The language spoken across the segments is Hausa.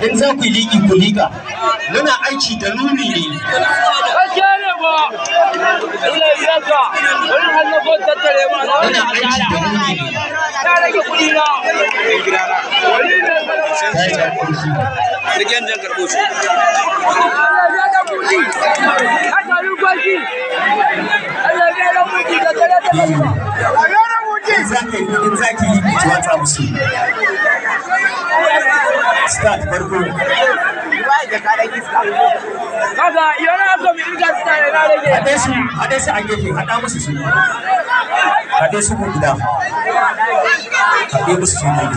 In za ku liƙi ku liƙa, muna aiki da nuni ne. Muna aiki da nuni ne. In za ki liƙi ki wata musu. Start farko. Kaga yana so mu riga start na rage. Hade su a gefe, hada musu su. Hade su ku gida. Hade musu su gida.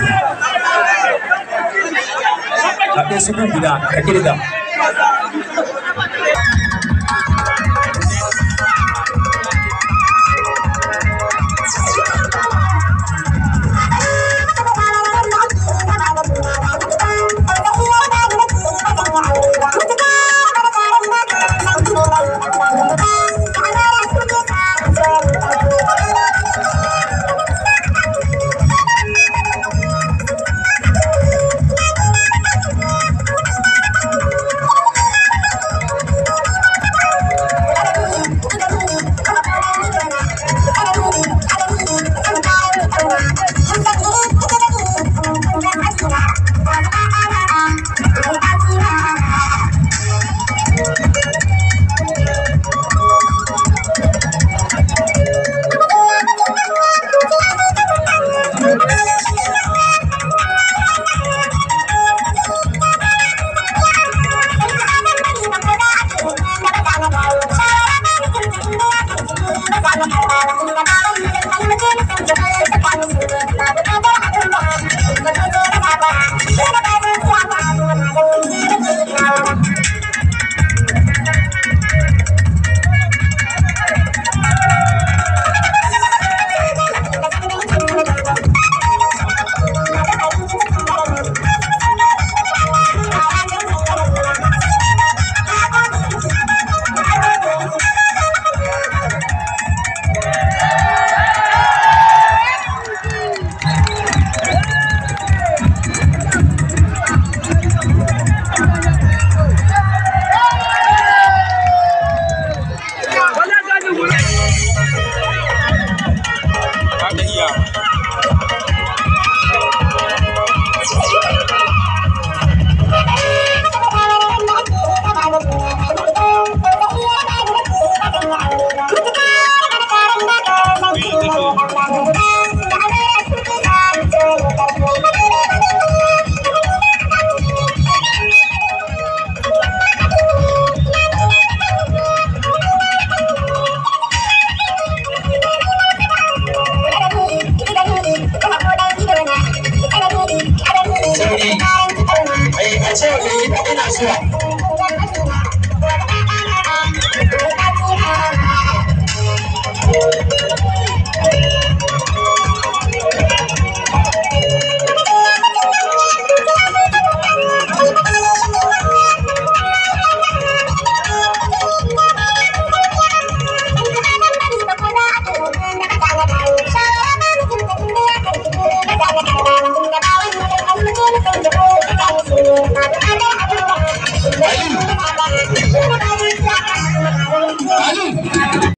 Hade su ku gida, ka kirga.